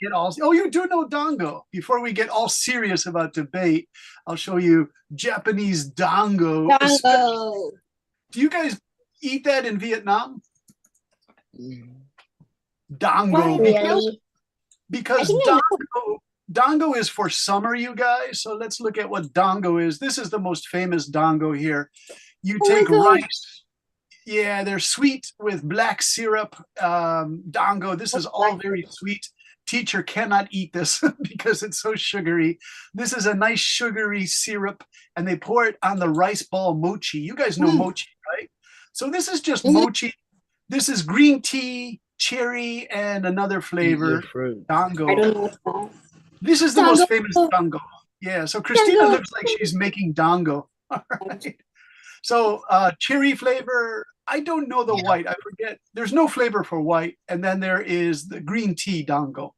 get all, oh, you do know dango. Before we get all serious about debate, I'll show you Japanese dango. Dango. Do you guys eat that in Vietnam? Mm. Dango, Not really. I because think I know. dango is for summer, you guys. So let's look at what dango is. This is the most famous dango here. You Oh my take God. rice. Yeah, they're sweet with black syrup. Dango, this is all very sweet. Teacher cannot eat this because it's so sugary. This is a nice sugary syrup, and they pour it on the rice ball mochi. You guys know mochi, right? So this is just Mhm. mochi. This is green tea, cherry, and another Eat your flavor, fruit. I dango. don't know what's that. This is the most Dango. famous dango. Yeah, so Christina Dango. looks like she's making dango. All right. So cherry flavor, I don't know the white. I forget. There's no flavor for white. And then there is the green tea dango.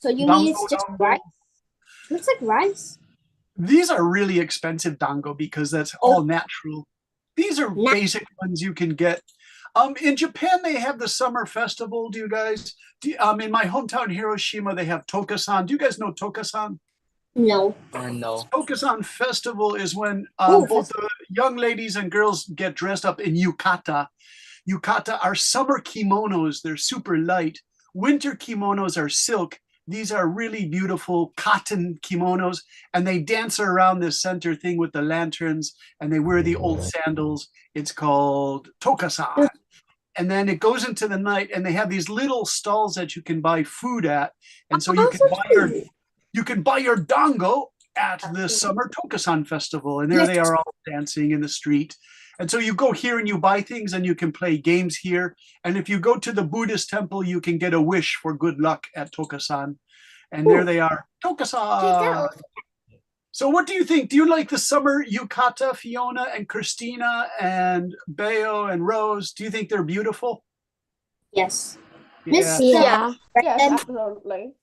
So you mean Dango, it's just dango. rice? Looks like rice. These are really expensive dango because that's Oh. all natural. These are basic ones you can get. In Japan, they have the summer festival. Do you guys? In my hometown, Hiroshima, they have Tokasan. Do you guys know Tokasan? No. No. Tokusan Festival is when Oh, both the young ladies and girls get dressed up in yukata. Yukata are summer kimonos. They're super light. Winter kimonos are silk. These are really beautiful cotton kimonos, and they dance around this center thing with the lanterns, and they wear the old sandals. It's called tokasan. And then it goes into the night, and they have these little stalls that you can buy food at, and so you can buy your dango at the Summer Tokusan Festival, and there they are all dancing in the street. And so you go here and you buy things and you can play games here. And if you go to the Buddhist temple, you can get a wish for good luck at Tokusan. And there they are, Tokusan. So what do you think? Do you like the summer yukata, Fiona and Christina and Beo and Rose? Do you think they're beautiful? Yes. Yeah. Yeah. Yes, Then absolutely.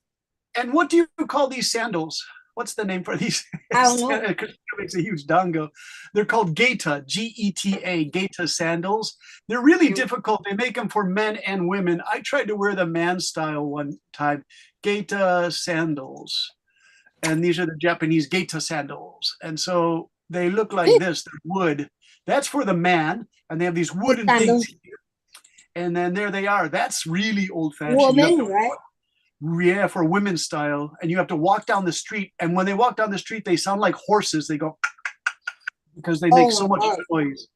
And what do you call these sandals? What's the name for these? I don't know. Christina makes a huge dango. They're called Geta, Geta, Geta sandals. They're really difficult. They make them for men and women. I tried to wear the man style one time, Geta sandals. And these are the Japanese Geta sandals. And so they look like this. They're wood. That's for the man. And they have these wooden things here. And then there they are. That's really old fashioned. Woman, right? Yeah, for women's style. And you have to walk down the street. And when they walk down the street, they sound like horses. They go because they make so much noise.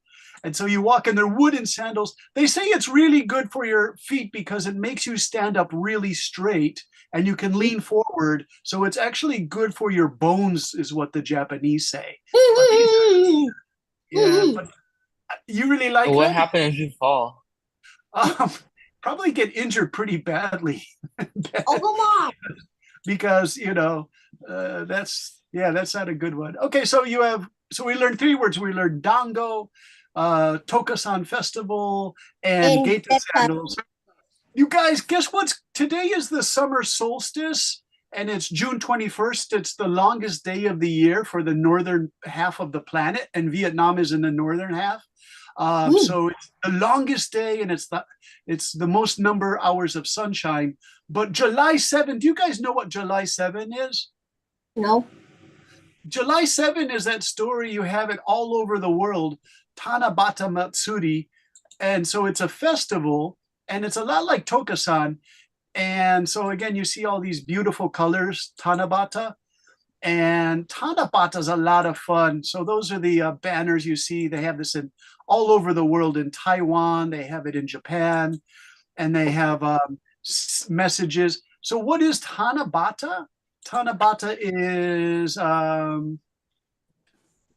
And so you walk in their wooden sandals. They say it's really good for your feet because it makes you stand up really straight and you can lean forward. So it's actually good for your bones, is what the Japanese say. But you really like But what them? happens if you fall? Probably get injured pretty badly. Oh, come on. Because that's not a good one. Okay, so we learned 3 words. We learned dango, Tokasan Festival, and Geta sandals. You guys, guess what's today is the summer solstice, and it's June 21st. It's the longest day of the year for the northern half of the planet, and Vietnam is in the northern half. So it's the longest day, and it's the most number of hours of sunshine. But July 7, do you guys know what July 7 is? No. July 7 is that story, you have it all over the world, Tanabata Matsuri. And so it's a festival, and it's a lot like Tokasan. And so again, you see all these beautiful colors, Tanabata. And Tanabata is a lot of fun. So those are the banners you see. They have this in all over the world. In Taiwan, they have it in Japan, and they have messages. So what is Tanabata? Tanabata is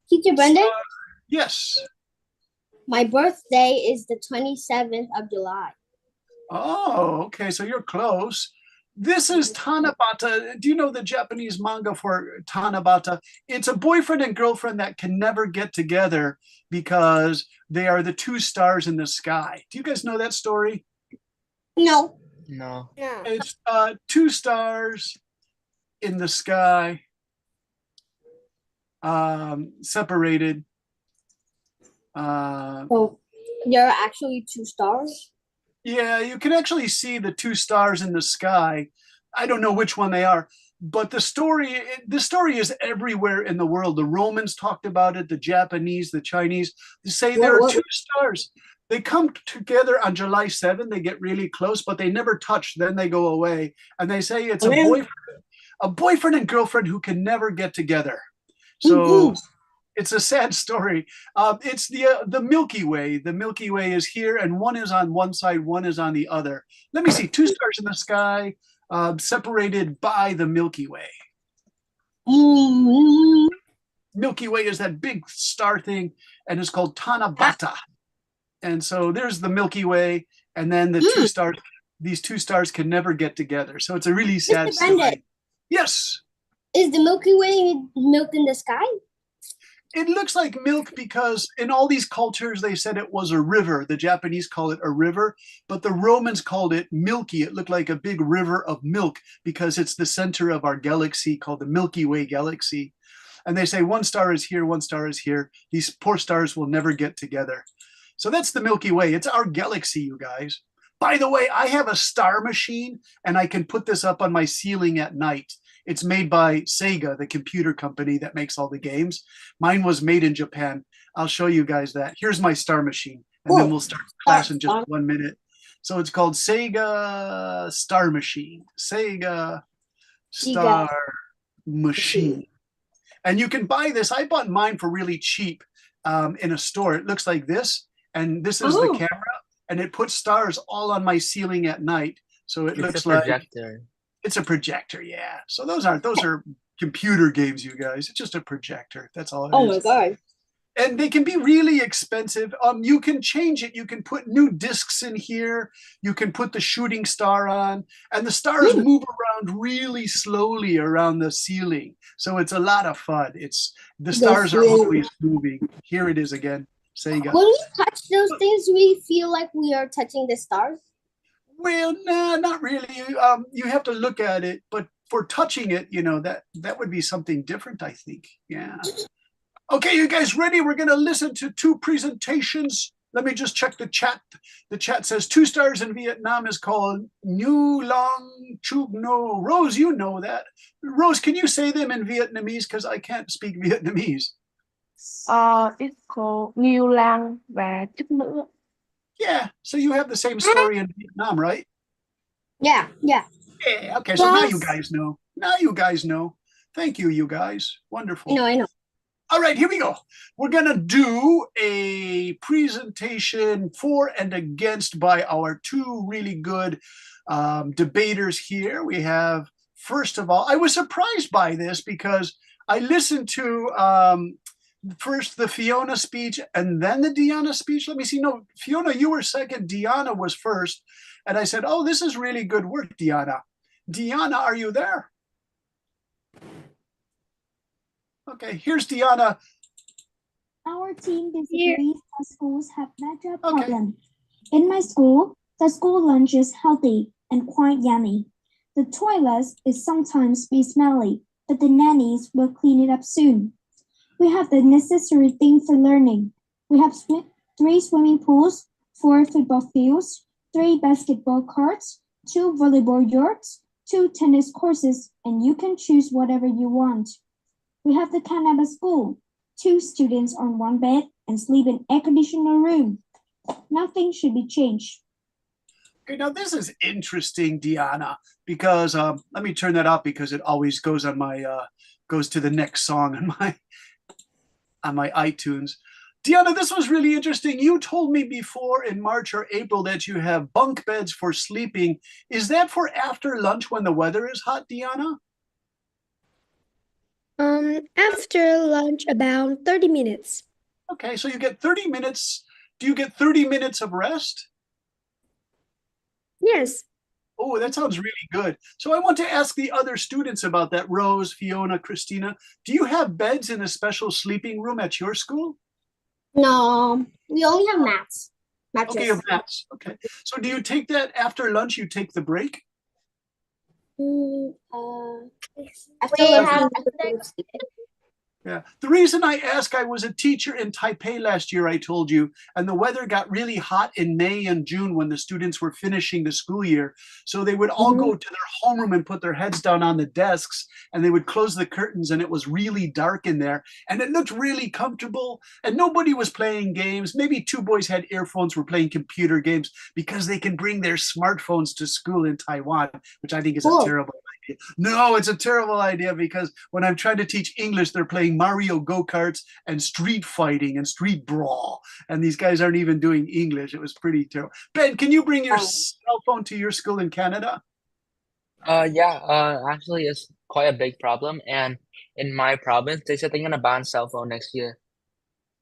Teacher Brendan? Yes. My birthday is the 27th of July. Oh, okay. So you're close. This is Tanabata. Do you know the Japanese manga for Tanabata? It's a boyfriend and girlfriend that can never get together because they are the 2 stars in the sky. Do you guys know that story? No. No. Yeah. It's 2 stars in the sky, separated. So there are actually 2 stars? Yeah, you can actually see the 2 stars in the sky. I don't know which one they are, but the story is everywhere in the world. The Romans talked about it, the Japanese, the Chinese. They say there are two stars. They come together on July 7th. They get really close, but they never touch. Then they go away, and they say it's a boyfriend and girlfriend who can never get together. So it's a sad story. It's the Milky Way. The Milky Way is here, and one is on one side, one is on the other. Let me see. Two stars in the sky, separated by the Milky Way. Milky Way is that big star thing, and it's called Tanabata. And so there's the Milky Way, and then the two stars. These two stars can never get together. So it's a really sad story. Yes. Is the Milky Way milk in the sky? It looks like milk because in all these cultures they said it was a river. The Japanese call it a river, but the Romans called it milky. It looked like a big river of milk because it's the center of our galaxy called the Milky Way galaxy. And they say one star is here, one star is here. These poor stars will never get together. So that's the Milky Way. It's our galaxy, you guys. By the way, I have a star machine, and I can put this up on my ceiling at night. It's made by Sega, the computer company that makes all the games. Mine was made in Japan. I'll show you guys that. Here's my star machine, and then we'll start class in just 1 minute. So it's called Sega Star Machine. Sega Star Machine. And you can buy this. I bought mine for really cheap in a store. It looks like this, and this is the camera, and it puts stars all on my ceiling at night. So it looks like it's a projector, yeah. So those are computer games, you guys. It's just a projector. That's all it is. Oh my god. And they can be really expensive. You can change it. You can put new discs in here. You can put the shooting star on, and the stars move around really slowly around the ceiling. So it's a lot of fun. The stars are always moving. Here it is again. Sega. When we touch those things, we feel like we are touching the stars. Well, no, not really. You have to look at it, but for touching it, that would be something different, I think. Yeah. Okay, you guys ready? We're going to listen to two presentations. Let me just check the chat. The chat says 2 stars in Vietnam is called New Long Chug No. Rose, you know that. Rose, can you say them in Vietnamese? Because I can't speak Vietnamese. It's called New Lang và Chúc Nữa. Yeah, so you have the same story in Vietnam, right? Yeah. Yeah, okay, so now you guys know. Now you guys know. Thank you, you guys. Wonderful. I know. All right, here we go. We're going to do a presentation for and against by our two really good debaters here. We have, first of all, I was surprised by this because I listened to first the Fiona speech and then the Deanna speech. Let me see. No, Fiona, you were second. Deanna was first. And I said, oh, this is really good work, Deanna. Deanna, are you there? Okay, here's Deanna. Our team disagrees that schools have major problems. In my school, the school lunch is healthy and quite yummy. The toilets is sometimes be smelly, but the nannies will clean it up soon. We have the necessary thing for learning. We have 3 swimming pools, 4 football fields, 3 basketball courts, 2 volleyball yurts, 2 tennis courses, and you can choose whatever you want. We have the Canada School, 2 students on 1 bed and sleep in air-conditioned room. Nothing should be changed. Okay, now this is interesting, Deanna, because let me turn that up because it always goes on my goes to the next song on my iTunes. Deanna, this was really interesting. You told me before in March or April that you have bunk beds for sleeping. Is that for after lunch when the weather is hot, Deanna? After lunch, about 30 minutes. Okay, so you get 30 minutes. Do you get 30 minutes of rest? Yes. Oh, that sounds really good. So I want to ask the other students about that. Rose, Fiona, Christina, do you have beds in a special sleeping room at your school? No, we only have mats. Mattress. Okay, you have mats. Okay. So do you take that after lunch? You take the break? After lunch, Yeah. The reason I ask, I was a teacher in Taipei last year, I told you, and the weather got really hot in May and June when the students were finishing the school year. So they would all go to their homeroom and put their heads down on the desks, and they would close the curtains, and it was really dark in there. And it looked really comfortable, and nobody was playing games. Maybe two boys had earphones, were playing computer games because they can bring their smartphones to school in Taiwan, which I think is a Cool. terrible idea. No, it's a terrible idea because when I'm trying to teach English, they're playing Mario go-karts and street fighting and street brawl. And these guys aren't even doing English. It was pretty terrible. Ben, can you bring your cell phone to your school in Canada? Yeah, actually it's quite a big problem, and in my province they said they're gonna ban cell phone next year.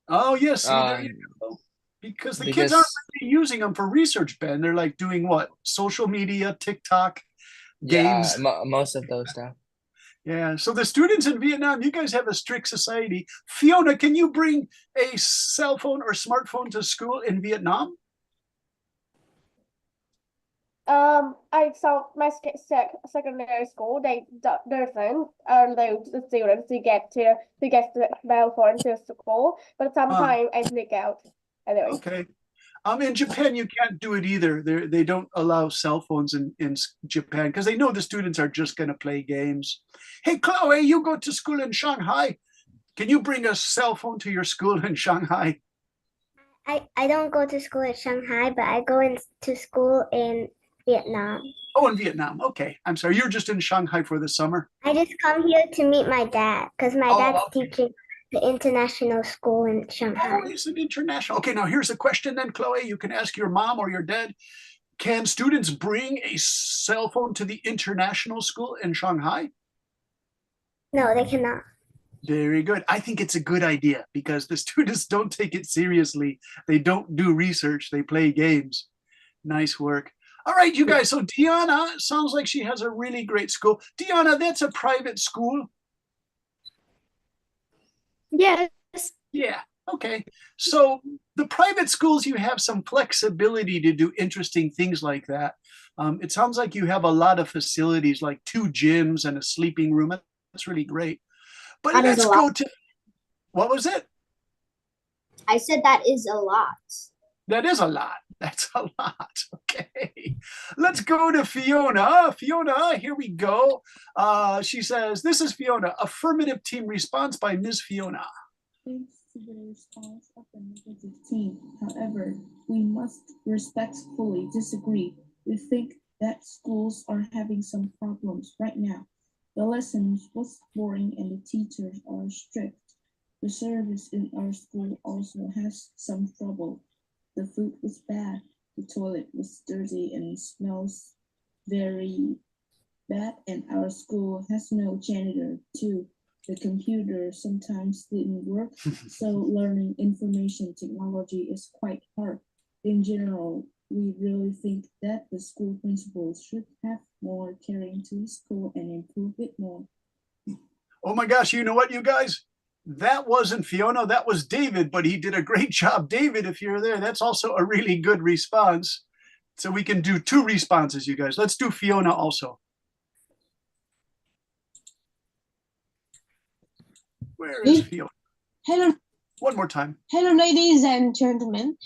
Oh, yes. See, there Um, you go. Because the kids aren't because really using them for research, Ben. They're like doing what? Social media, TikTok, yeah, games. most of those stuff. Yeah. So the students in Vietnam, you guys have a strict society. Fiona, can you bring a cell phone or smartphone to school in Vietnam? I saw my secondary school. They doesn't allow the students to get the mobile phone to school, but sometimes I sneak out anyway. Okay. In Japan, you can't do it either. They don't allow cell phones in Japan because they know the students are just going to play games. Hey, Chloe, you go to school in Shanghai. Can you bring a cell phone to your school in Shanghai? I don't go to school in Shanghai, but I go to school in Vietnam. Oh, in Vietnam. Okay. I'm sorry. You're just in Shanghai for the summer. I just come here to meet my dad because my Oh, dad's okay. teaching the international school in Oh, Shanghai. it's an international. Okay, now here's a question then, Chloe. You can ask your mom or your dad. Can students bring a cell phone to the international school in Shanghai? No, they cannot. Very good. I think it's a good idea because the students don't take it seriously. They don't do research, they play games. Nice work. All right, you guys. So Diana sounds like she has a really great school. Diana, that's a private school. Yes. Yeah. Okay. So the private schools, you have some flexibility to do interesting things like that. It sounds like you have a lot of facilities, like two gyms and a sleeping room. That's really great. But That is let's a lot. go to, what was it? I said that is a lot. That is a lot. That's a lot. Okay. Let's go to Fiona. Fiona, here we go. She says, this is Fiona. Affirmative team response by Ms. Fiona. Thanks to the response of the negative team. However, we must respectfully disagree. We think that schools are having some problems right now. The lessons was boring and the teachers are strict. The service in our school also has some trouble. The food was bad. The toilet was dirty and smells very bad, and our school has no janitor too. The computer sometimes didn't work, so learning information technology is quite hard. In general, we really think that the school principals should have more caring to the school and improve it more. Oh my gosh, you know what, you guys? That wasn't Fiona, that was David, but he did a great job. David, if you're there, that's also a really good response. So we can do two responses, you guys. Let's do Fiona also. Where is Fiona? Hello, One more time. hello, ladies and gentlemen.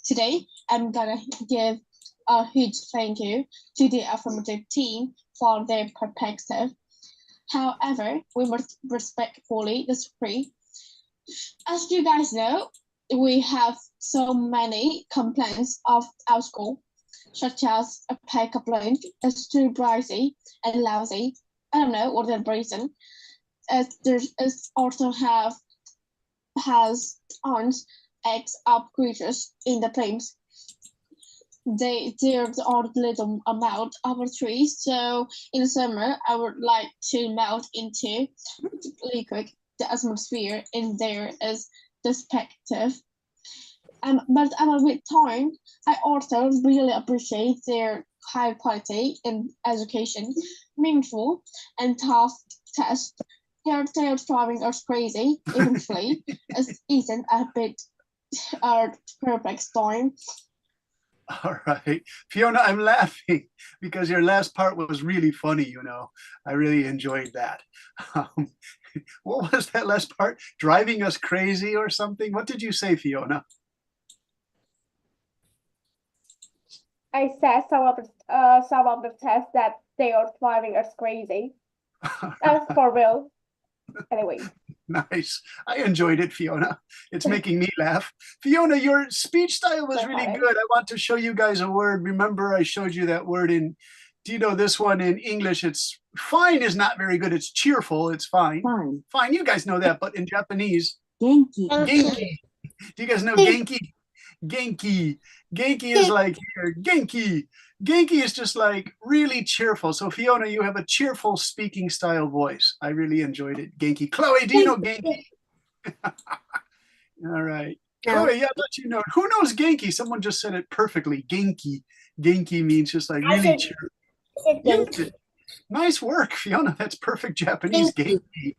Today I'm gonna give a huge thank you to the affirmative team for their perspective. However, we must respectfully disagree. As you guys know, we have so many complaints of our school, such as a pay complaint, it's too pricey and lousy. I don't know what the reason. There's also has ants, eggs up creatures in the flames. There's all little amount of a tree, so in the summer I would like to melt into liquid the atmosphere in there is perspective. But at the same time, I also really appreciate their high quality in education, meaningful and tough tests. They're driving us crazy eventually. It isn't a bit perfect storm. All right. Fiona, I'm laughing because your last part was really funny, you know. I really enjoyed that. What was that last part? Driving us crazy or something? What did you say, Fiona? I said some of the tests that they are driving us crazy. That's for real. Anyway. Nice. I enjoyed it, Fiona. It's making me laugh. Fiona, your speech style was really good. I want to show you guys a word. Remember, I showed you that word in, do you know this one in English? It's fine is not very good. It's cheerful. It's fine. Fine. Fine. You guys know that, but in Japanese, Genki. Genki. Do you guys know Genki? Genki. Genki is like here. Genki. Genki is just like really cheerful. So Fiona, you have a cheerful speaking style voice. I really enjoyed it. Genki. Chloe, do you know Genki? All right. No. Chloe, yeah, I'll let you know. Who knows Genki? Someone just said it perfectly. Genki. Genki means just like really cheerful. You did. Nice work, Fiona. That's perfect Japanese. Genki.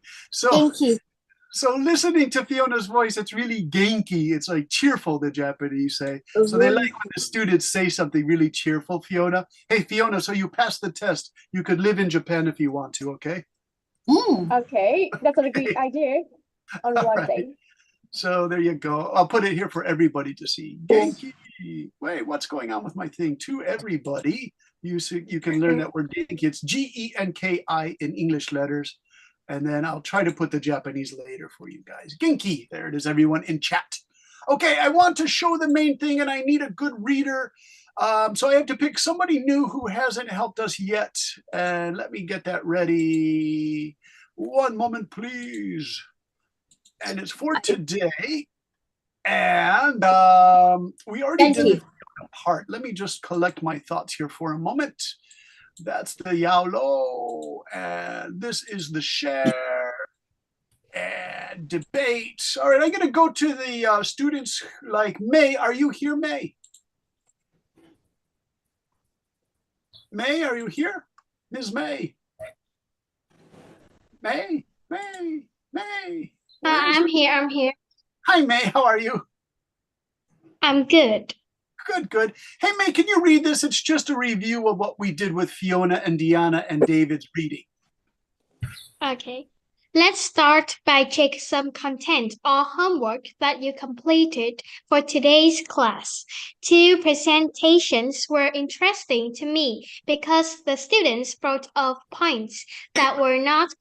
So listening to Fiona's voice, it's really genki. It's like cheerful, the Japanese say. So they like when the students say something really cheerful, Fiona. Hey, Fiona, so you passed the test. You could live in Japan if you want to, okay? Okay, that's a great idea on one day. So there you go. I'll put it here for everybody to see. Genki. Wait, what's going on with my thing? To everybody, you can learn that word genki. It's Genki in English letters. And then I'll try to put the Japanese later for you guys. Genki, there it is, everyone in chat. Okay, I want to show the main thing and I need a good reader. So I have to pick somebody new who hasn't helped us yet. And let me get that ready. One moment, please. And it's for today. And we already did the part. Let me just collect my thoughts here for a moment. That's the Yaolo, and this is the share and debate. All right, I'm going to go to the students like May. Are you here, May? May, are you here? Ms. May? May? I'm here. Hi, May. How are you? I'm good. Good. Hey, May, can you read this? It's just a review of what we did with Fiona and Deanna and David's reading. Okay. Let's start by checking some content or homework that you completed for today's class. 2 presentations were interesting to me because the students brought up points that were not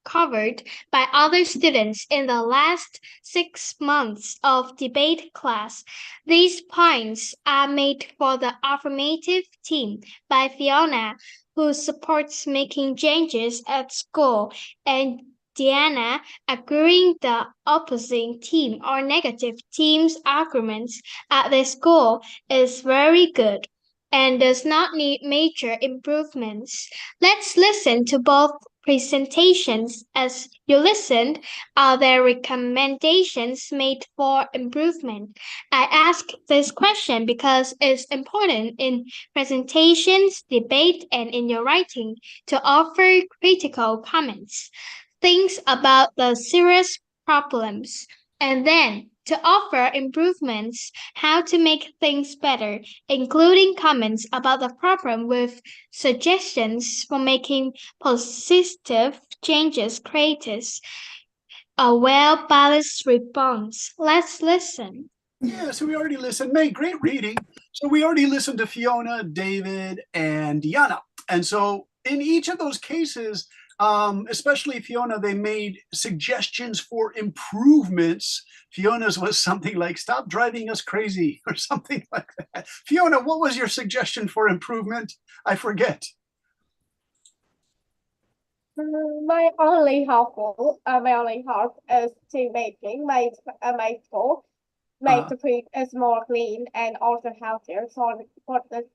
covered by other students in the last 6 months of debate class. These points are made for the affirmative team by Fiona, who supports making changes at school, and Deanna agreeing the opposing team or negative team's arguments at the school is very good and does not need major improvements. Let's listen to both presentations. As you listened, are there recommendations made for improvement? I ask this question because it's important in presentations, debate, and in your writing to offer critical comments, things about the serious problems, and then to offer improvements, how to make things better, including comments about the problem with suggestions for making positive changes creates a well-balanced response. Let's listen. Yeah, so we already listened. May, great reading. So we already listened to Fiona, David, and Deanna. And so in each of those cases, especially Fiona, they made suggestions for improvements. Fiona's was something like, stop driving us crazy, or something like that. Fiona, what was your suggestion for improvement? I forget. My only help is to making my school make the food is more clean and also healthier for the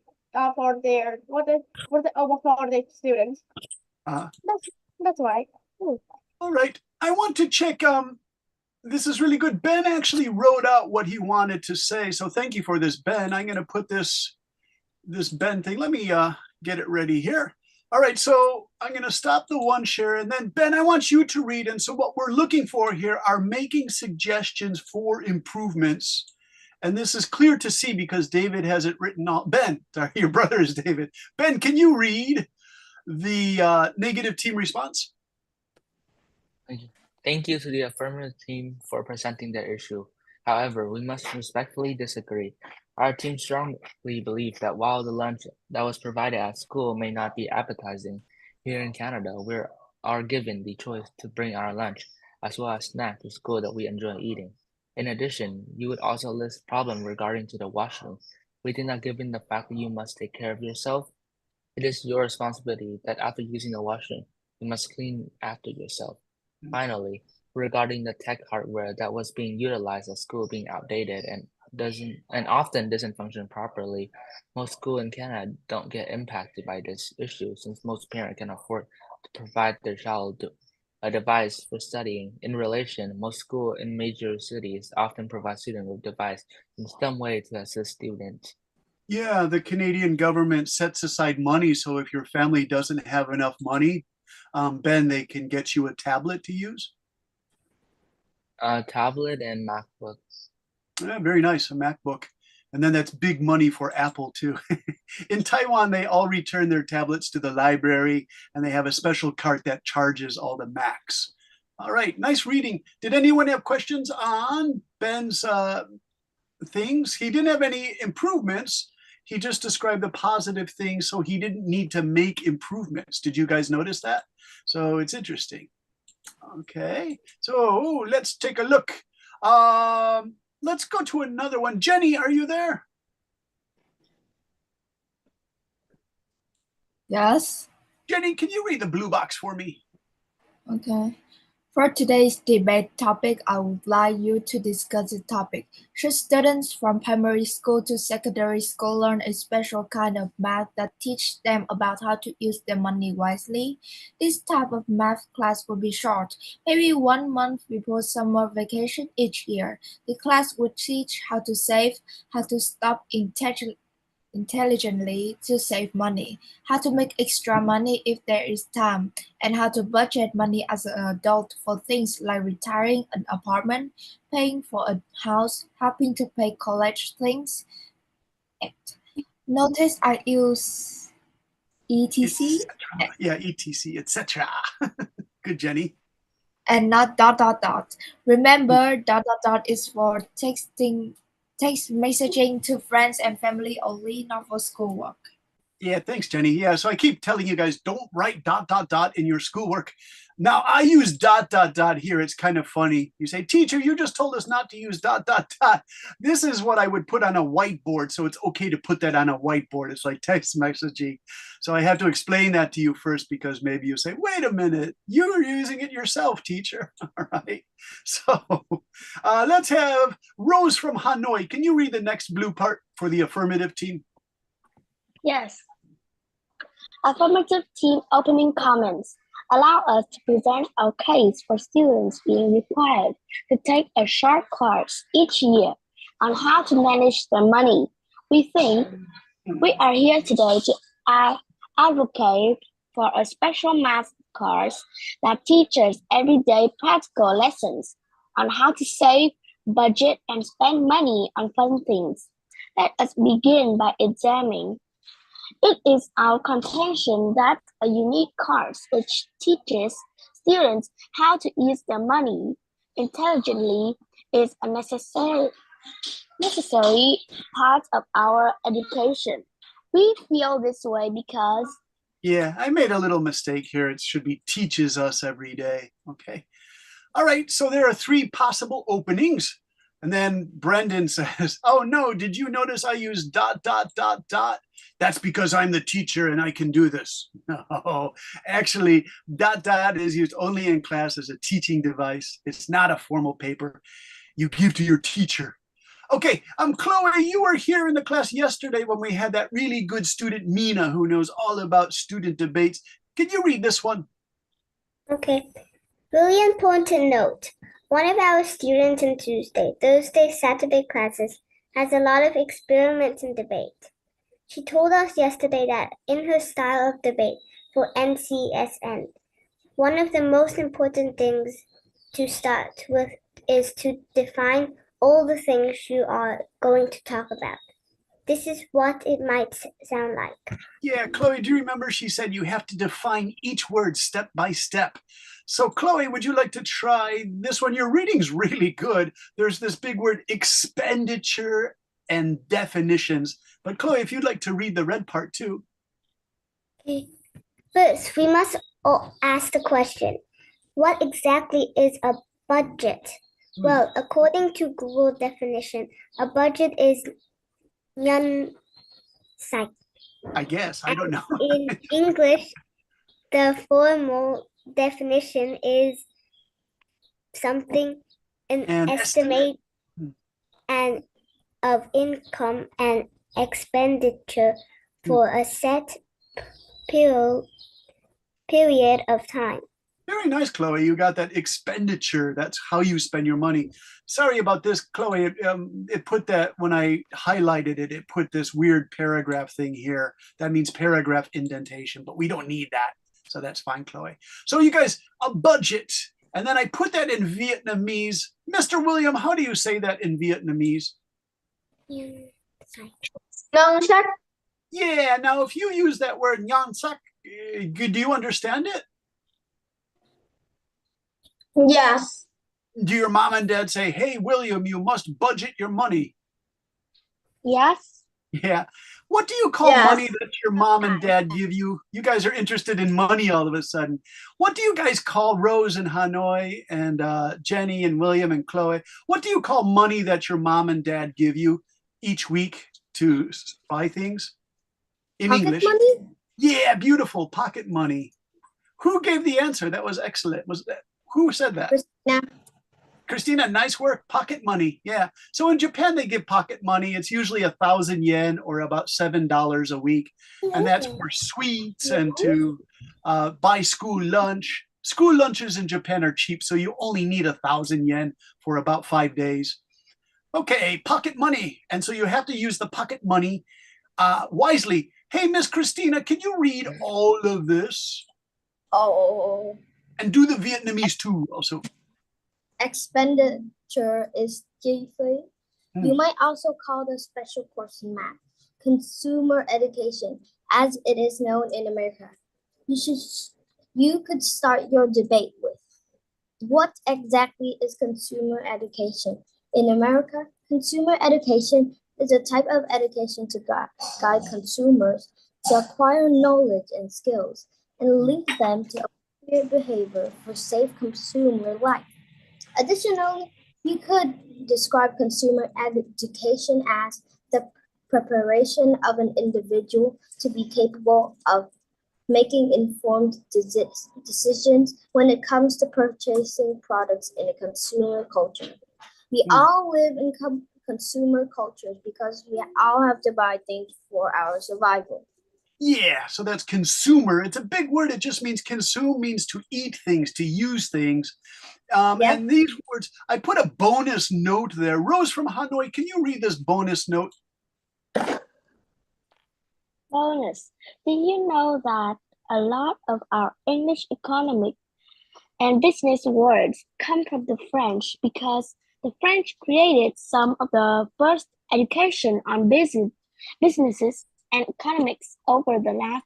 students. That's right. All right. I want to check. This is really good. Ben actually wrote out what he wanted to say. So thank you for this, Ben. I'm going to put this Ben thing. Let me get it ready here. All right. So I'm going to stop the one share. And then, Ben, I want you to read. And so what we're looking for here are making suggestions for improvements. And this is clear to see because David has it written out. Ben, sorry, your brother is David. Ben, can you read the negative team response? Thank you. Thank you to the affirmative team for presenting their issue. However, we must respectfully disagree. Our team strongly believes that while the lunch that was provided at school may not be appetizing, here in Canada, we are given the choice to bring our lunch as well as snacks to school that we enjoy eating. In addition, you would also list problems regarding to the washroom. We did not given the fact that you must take care of yourself. It is your responsibility that after using the washroom, you must clean after yourself. Finally, regarding the tech hardware that was being utilized at school being outdated and often doesn't function properly, most schools in Canada don't get impacted by this issue since most parents can afford to provide their child a device for studying. In relation, most schools in major cities often provide students with device in some way to assist students. Yeah, the Canadian government sets aside money, so if your family doesn't have enough money, Ben, they can get you a tablet to use. Tablet and MacBooks. Yeah, very nice, a MacBook. And then that's big money for Apple too. In Taiwan, they all return their tablets to the library and they have a special cart that charges all the Macs. All right, nice reading. Did anyone have questions on Ben's things? He didn't have any improvements. He just described the positive things, so he didn't need to make improvements. Did you guys notice that? So it's interesting. Okay, so let's take a look. Let's go to another one. Jenny, are you there? Yes. Jenny, can you read the blue box for me? Okay. For today's debate topic, I would like you to discuss the topic. Should students from primary school to secondary school learn a special kind of math that teach them about how to use their money wisely? This type of math class will be short, maybe 1 month before summer vacation each year. The class would teach how to save, how to stop intelligently to save money, how to make extra money if there is time, and how to budget money as an adult for things like retiring an apartment, paying for a house, helping to pay college things. Notice I use ETC. Yeah, ETC, etc. Good, Jenny. And not ... Remember, ... is for text messaging to friends and family only, not for schoolwork. Yeah, thanks, Jenny. Yeah, so I keep telling you guys, don't write ... in your schoolwork. Now, I use ... here. It's kind of funny. You say, teacher, you just told us not to use ... This is what I would put on a whiteboard, so it's okay to put that on a whiteboard. It's like text messaging. So I have to explain that to you first because maybe you say, wait a minute, you're using it yourself, teacher. All right. So let's have Rose from Hanoi. Can you read the next blue part for the affirmative team? Yes. Affirmative team opening comments. Allow us to present our case for students being required to take a short course each year on how to manage their money. We think we are here today to advocate for a special math course that teaches everyday practical lessons on how to save, budget, and spend money on fun things. Let us begin by examining. It is our contention that a unique course which teaches students how to use their money intelligently is a necessary part of our education. We feel this way because... Yeah, I made a little mistake here. It should be teaches us every day. Okay. All right, so there are 3 possible openings. And then Brendan says, oh no, did you notice I used ... That's because I'm the teacher and I can do this. No, actually, ... is used only in class as a teaching device. It's not a formal paper you give to your teacher. Okay, Chloe, you were here in the class yesterday when we had that really good student, Mina, who knows all about student debates. Can you read this one? Okay. Really important note. One of our students in Tuesday, Thursday, Saturday classes has a lot of experiments and debate. She told us yesterday that in her style of debate for NCSN, one of the most important things to start with is to define all the things you are going to talk about. This is what it might sound like. Yeah, Chloe, do you remember she said you have to define each word step by step? So, Chloe, would you like to try this one? Your reading's really good. There's this big word expenditure and definitions. But, Chloe, if you'd like to read the red part too. Okay. First, we must ask the question, what exactly is a budget? Well, according to Google definition, a budget is site. I guess, I don't know. In English, the formal definition is something, an estimate and of income and expenditure for a set period of time. Very nice, Chloe. You got that expenditure. That's how you spend your money. Sorry about this, Chloe. It put that, when I highlighted it, it put this weird paragraph thing here. That means paragraph indentation, but we don't need that. So that's fine, Chloe. So you guys, a budget. And then I put that in Vietnamese. Mr. William, how do you say that in Vietnamese? Ngân sách. Yeah, now if you use that word ngân sách, do you understand it? Yes. Do your mom and dad say, hey, William, you must budget your money? Yes. Yeah. What do you call Yes. money that your mom and dad give you? You guys are interested in money all of a sudden. What do you guys call Rose and Hanoi and Jenny and William and Chloe? What do you call money that your mom and dad give you each week to buy things? In Pocket English. money? Yeah, beautiful. Pocket money. Who gave the answer? That was excellent. Was that who said that? Christina. Christina, nice work. Pocket money. Yeah. So in Japan, they give pocket money. It's usually 1,000 yen or about $7 a week. And that's for sweets and to buy school lunch. School lunches in Japan are cheap, so you only need 1,000 yen for about 5 days. Okay, pocket money. And so you have to use the pocket money wisely. Hey, Miss Christina, can you read all of this? Oh. And do the Vietnamese too also. Expenditure is chi phí. You might also call the special course in math consumer education, as it is known in America. You could start your debate with, what exactly is consumer education? In America, consumer education is a type of education to guide consumers to acquire knowledge and skills and link them to appropriate behavior for safe consumer life. Additionally, you could describe consumer education as the preparation of an individual to be capable of making informed decisions when it comes to purchasing products in a consumer culture. We all live in consumer cultures because we all have to buy things for our survival. Yeah, so that's consumer. It's a big word. It just means consume means to eat things, to use things. And these words, I put a bonus note there. Rose from Hanoi, can you read this bonus note? Bonus. Did you know that a lot of our English economic and business words come from the French because the French created some of the first education on businesses and economics over the last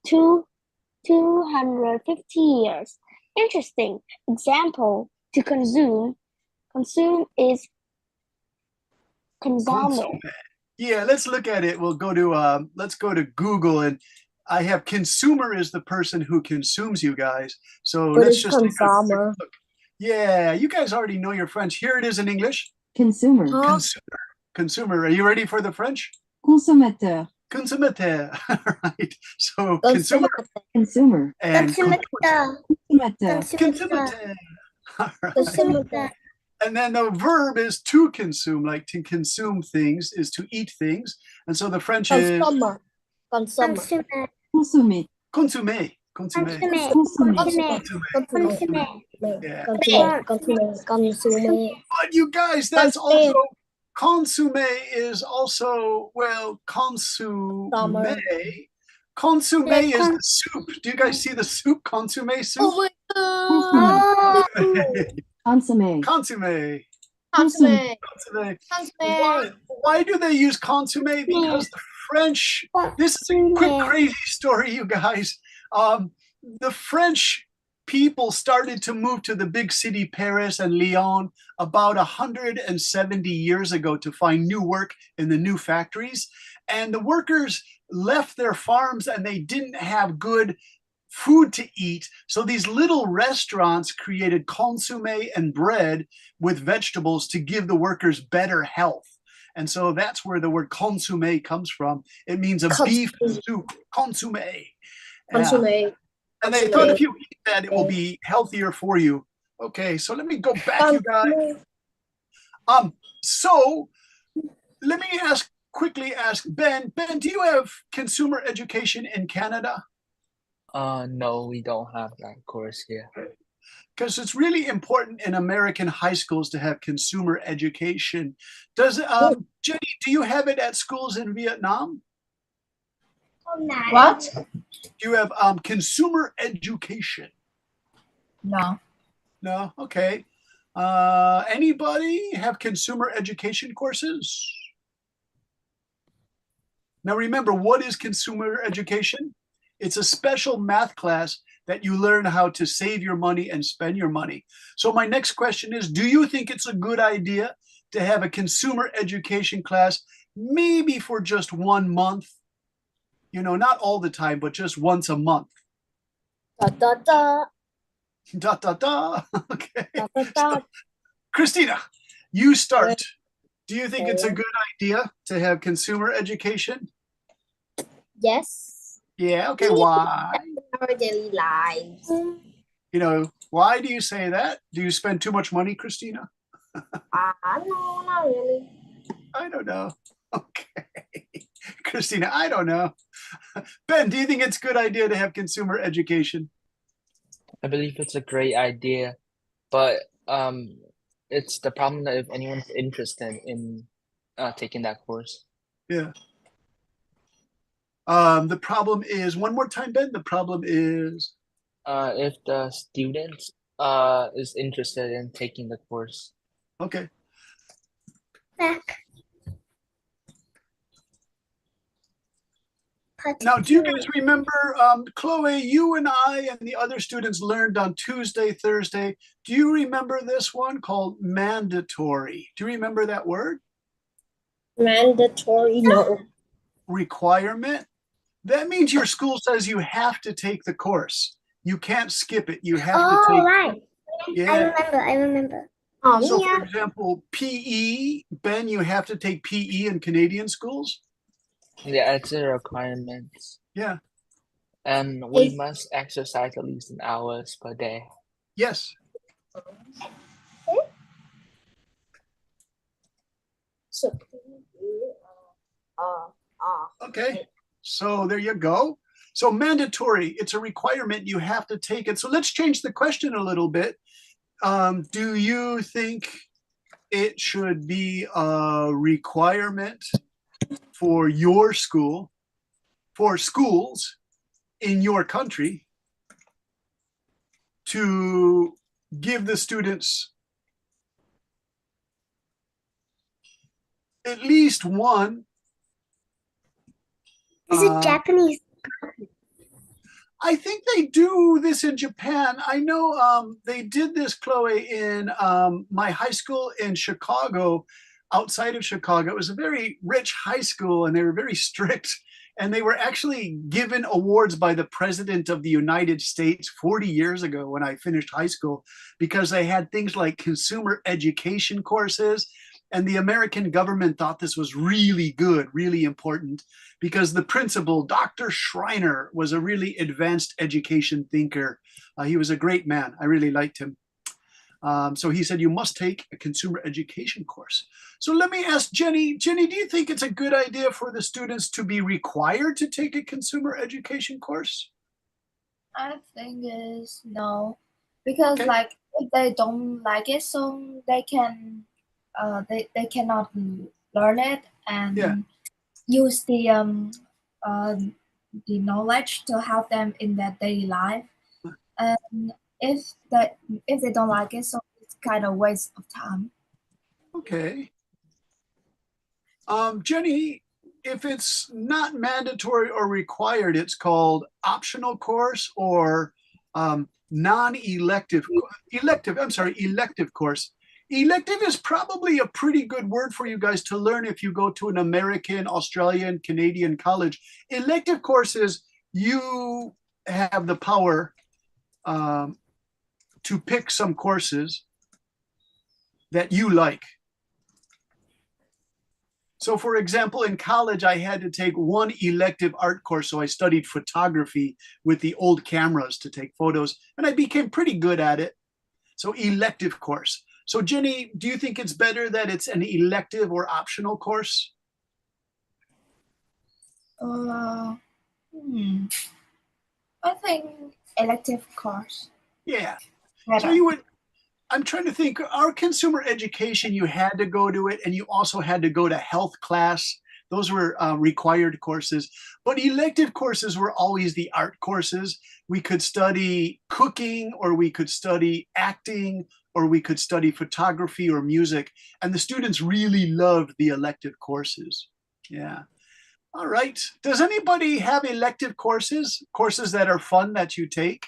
250 years. Interesting example to consume. Consume is consume. Yeah, let's look at it. We'll go to let's go to Google, and I have consumer is the person who consumes you guys. So let's just take a quick look. Yeah, you guys already know your French. Here it is in English. Consumer. Consumer. Consumer. Are you ready for the French? Consommateur. Consommateur. Right. So consumer. Consumer. And Consommateur. consommateur. All right. And then the verb is to consume, like to consume things is to eat things. And so the French is Consommer. Consommer. consommer. Consommer. Yeah. But you guys, that's also consomme is also, well, consomme. Consomme is the soup. Do you guys see the soup? Consomme soup? Consommé. Consomme. Consommé. Consomme. Why do they use consomme? Because the French, this is a quick crazy story, you guys. The French people started to move to the big city Paris and Lyon about 170 years ago to find new work in the new factories. And the workers left their farms and they didn't have good food to eat. So these little restaurants created consomme and bread with vegetables to give the workers better health. And so that's where the word consomme comes from. It means a beef soup, consomme. Yeah. And they thought if you eat that, it will be healthier for you. Okay, so let me go back, you guys. So let me quickly ask Ben. Ben, do you have consumer education in Canada? No, we don't have that course here. Because it's really important in American high schools to have consumer education. Does Jenny, do you have it at schools in Vietnam? What? Do you have consumer education? No. No? Okay. Anybody have consumer education courses? Now remember, what is consumer education? It's a special math class that you learn how to save your money and spend your money. So my next question is, do you think it's a good idea to have a consumer education class, maybe for just 1 month? You know, not all the time, but just once a month. Da, da, da. Da, da, da. Okay. Da, da, da. Christina, you start. Do you think it's a good idea to have consumer education? Yes. Yeah, okay, why? Our daily lives. You know, why do you say that? Do you spend too much money, Christina? No, not really. I don't know. Okay. Christina, I don't know. Ben, do you think it's a good idea to have consumer education? I believe it's a great idea, but it's the problem that if anyone's interested in taking that course. Yeah. The problem is, one more time, Ben, the problem is? If the student is interested in taking the course. Okay. Back. Now, do you guys remember, Chloe, you and I and the other students learned on Tuesday, Thursday. Do you remember this one called mandatory? Do you remember that word? Mandatory, no. Requirement? That means your school says you have to take the course. You can't skip it. You have to take. Right. Yeah. I remember. So, for example, PE, Ben, you have to take PE in Canadian schools? Yeah, it's a requirement. Yeah. And we must exercise at least an hours per day. Yes. Okay. So there you go. So mandatory, it's a requirement. You have to take it. So let's change the question a little bit. Do you think it should be a requirement for your school, for schools in your country, to give the students at least one? Is it Japanese? I think they do this in Japan. I know they did this, Chloe, in my high school in Chicago, outside of Chicago. It was a very rich high school and they were very strict. And they were actually given awards by the President of the United States 40 years ago when I finished high school, because they had things like consumer education courses. And the American government thought this was really good, really important, because the principal, Dr. Schreiner, was a really advanced education thinker. He was a great man. I really liked him. So he said, you must take a consumer education course. So let me ask Jenny. Jenny, do you think it's a good idea for the students to be required to take a consumer education course? I think is no, because Okay. like if they don't like it, so they can they cannot learn it and Yeah. use the knowledge to help them in their daily life. And if they don't like it, so it's kind of waste of time. Okay. Jenny, if it's not mandatory or required, it's called optional course or non-elective, elective course. Elective is probably a pretty good word for you guys to learn if you go to an American, Australian, Canadian college. Elective courses, you have the power to pick some courses that you like. So for example, in college, I had to take one elective art course. So I studied photography with the old cameras to take photos, and I became pretty good at it. So elective course. So Jenny, do you think it's better that it's an elective or optional course? I think elective course. Yeah. Better. So you would, I'm trying to think, our consumer education, you had to go to it, and you also had to go to health class. Those were required courses. But elective courses were always the art courses. We could study cooking, or we could study acting, or we could study photography or music. And the students really loved the elective courses. Yeah. All right. Does anybody have elective courses that are fun that you take?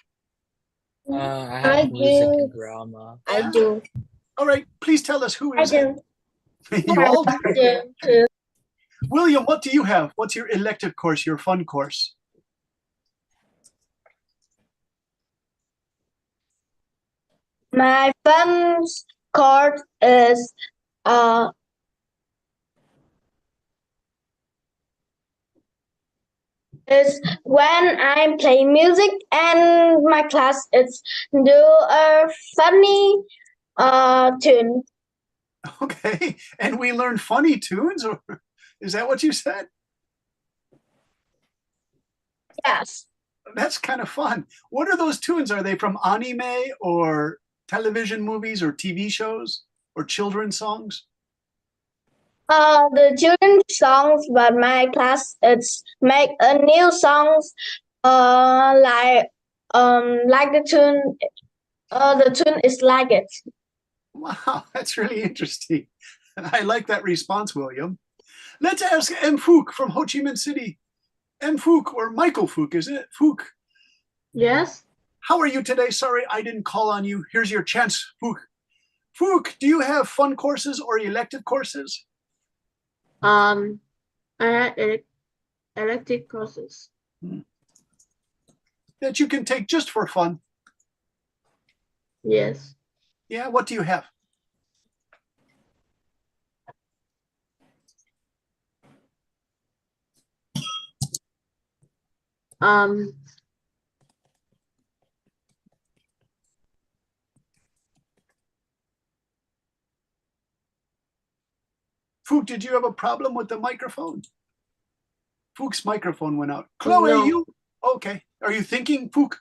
I have music and drama. I do. All right. Please tell us who I is it. do. You all do. I do. William, what do you have? What's your elective course, your fun course? My fun course is when I'm playing music, and my class is do a funny tune. Okay. And we learn funny tunes, or is that what you said? Yes. That's kind of fun. What are those tunes? Are they from anime or television movies or TV shows or children's songs? The children's songs, but my class it's make a new songs like the tune is like it. Wow, that's really interesting. I like that response, William. Let's ask M. Fook from Ho Chi Minh City. M. Fook, or Michael Fook, is it? Fook. Yes. How are you today? Sorry, I didn't call on you. Here's your chance, Fook. Fook, do you have fun courses or elective courses? I had elective courses. That you can take just for fun? Yes. Yeah, what do you have? Fook, did you have a problem with the microphone? Fook's microphone went out. Chloe, No. you? Okay. Are you thinking, Fook?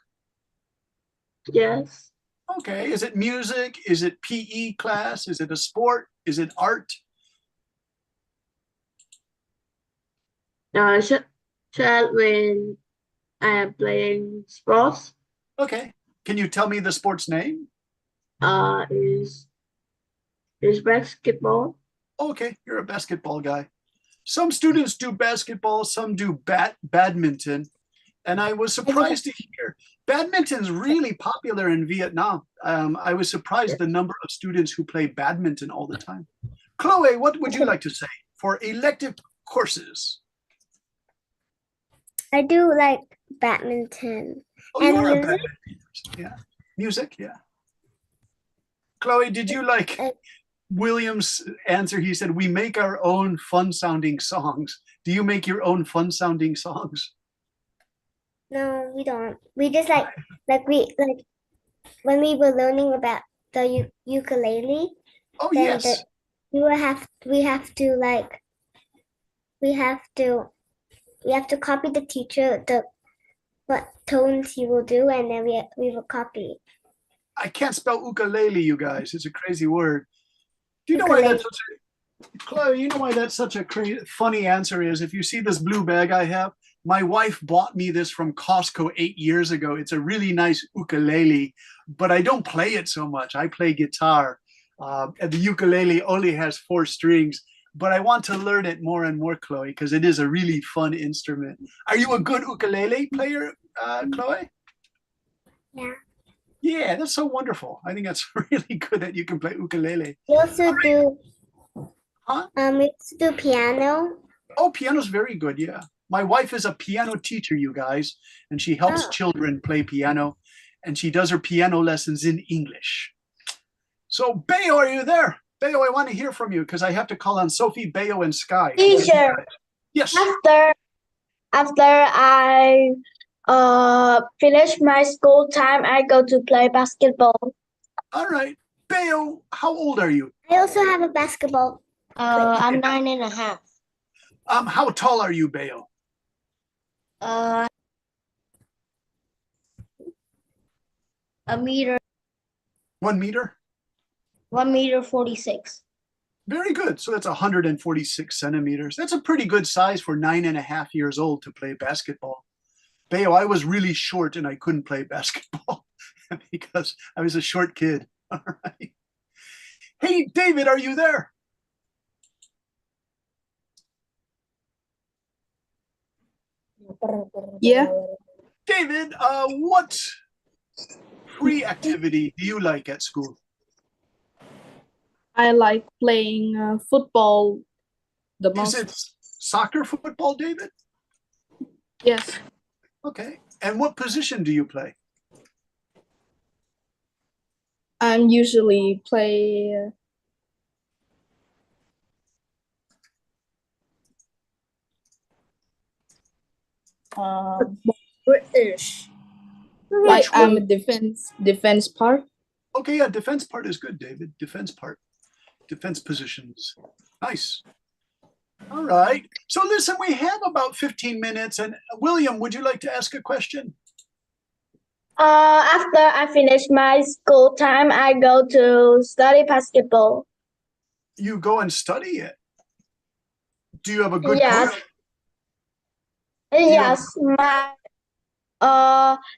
Yes. Okay. Is it music? Is it PE class? Is it a sport? Is it art? Child when I am playing sports. Okay. Can you tell me the sport's name? Is basketball. Okay, you're a basketball guy. Some students do basketball, some do badminton. And I was surprised to hear badminton's really popular in Vietnam. I was surprised the number of students who play badminton all the time. Chloe, what would you like to say for elective courses? I do like badminton. Oh, you And are a music? badminton person. Yeah. Music, yeah. Chloe, did you like William's answer? He said, we make our own fun sounding songs. Do you make your own fun sounding songs? No, we don't. We just like when we were learning about the ukulele. Oh, then yes. we have to copy the teacher what tones he will do, and then we will copy. I can't spell ukulele, you guys. It's a crazy word. Do you know why that's such a, Chloe, you know why that's such a funny answer is? If you see this blue bag I have, my wife bought me this from Costco 8 years ago. It's a really nice ukulele, but I don't play it so much. I play guitar. And the ukulele only has 4 strings, but I want to learn it more and more, Chloe, because it is a really fun instrument. Are you a good ukulele player, Chloe? Yeah. Yeah, that's so wonderful. I think that's really good that you can play ukulele. We also do Huh? we also do piano. Oh, piano's very good. Yeah. My wife is a piano teacher, you guys, and she helps Oh. children play piano, and she does her piano lessons in English. So, Bayo, are you there? Bayo, I want to hear from you because I have to call on Sophie, Bayo, and Sky. Teacher, Yes. after I finish my school time, I go to play basketball. All right. Bayo, how old are you? I also have a basketball. I'm 9.5. How tall are you, Bayo? A meter, 1 meter? 1 meter 46. Very good. So that's 146 centimeters. That's a pretty good size for 9.5 years old to play basketball. Bayo, I was really short and I couldn't play basketball because I was a short kid. All right. Hey, David, are you there? Yeah, David, what free activity do you like at school? I like playing football the Is most. it soccer football, David? Yes, Okay. And what position do you play? I'm usually play British. like Which I'm one? a defense part. Okay, yeah, defense part is good, David. Defense part. Defense positions. Nice. All right. So listen, we have about 15 minutes. And William, would you like to ask a question? After I finish my school time, I go to study basketball. You go and study it. Do you have a good Yes. coach? Yes,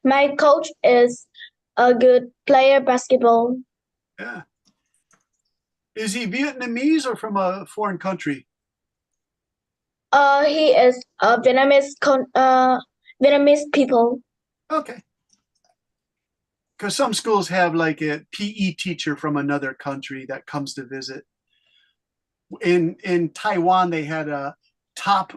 my coach is a good player basketball. Yeah. Is he Vietnamese or from a foreign country? He is a Vietnamese people. Okay. Because some schools have like a PE teacher from another country that comes to visit. In Taiwan, they had a top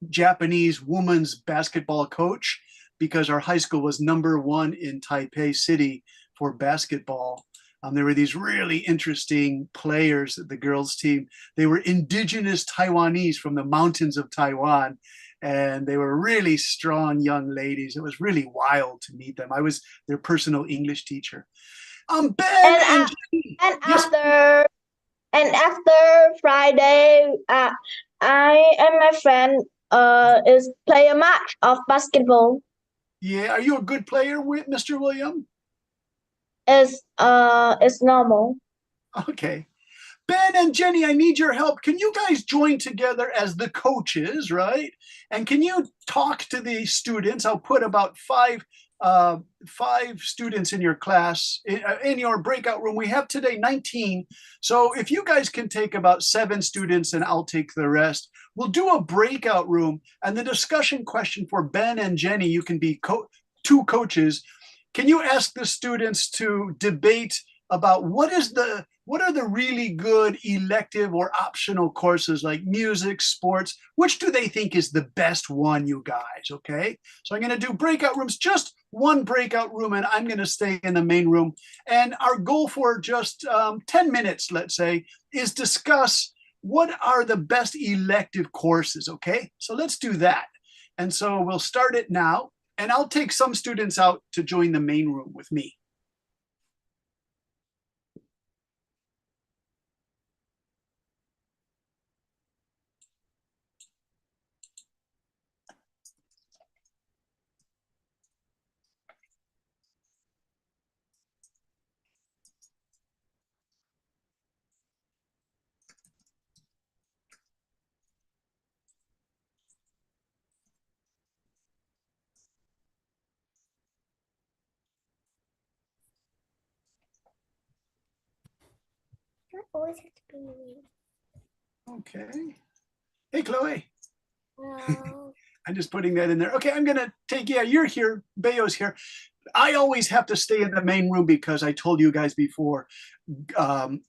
Japanese women's basketball coach because our high school was #1 in Taipei City for basketball. There were these really interesting players, the girls' team. They were indigenous Taiwanese from the mountains of Taiwan, and they were really strong young ladies. It was really wild to meet them. I was their personal English teacher. Ben And after Friday, I and my friend is play a match of basketball. Yeah, are you a good player, Mr. William? It's normal. Okay. Ben and Jenny, I need your help. Can you guys join together as the coaches, right? And can you talk to the students? I'll put about five students in your class, in your breakout room. We have today 19. So if you guys can take about 7 students and I'll take the rest, we'll do a breakout room. And the discussion question for Ben and Jenny, you can be 2 coaches. Can you ask the students to debate about what are the really good elective or optional courses like music, sports? Which do they think is the best one, you guys? Okay, so I'm going to do breakout rooms, just one breakout room, and I'm going to stay in the main room. And our goal for just 10 minutes, let's say, is discuss what are the best elective courses. Okay, so let's do that. And so we'll start it now, and I'll take some students out to join the main room with me. You always have to be mean. Okay. Hey, Chloe. Hello. I'm just putting that in there. Okay, I'm gonna take, yeah, you're here, Bayo's here. I always have to stay in the main room because I told you guys before,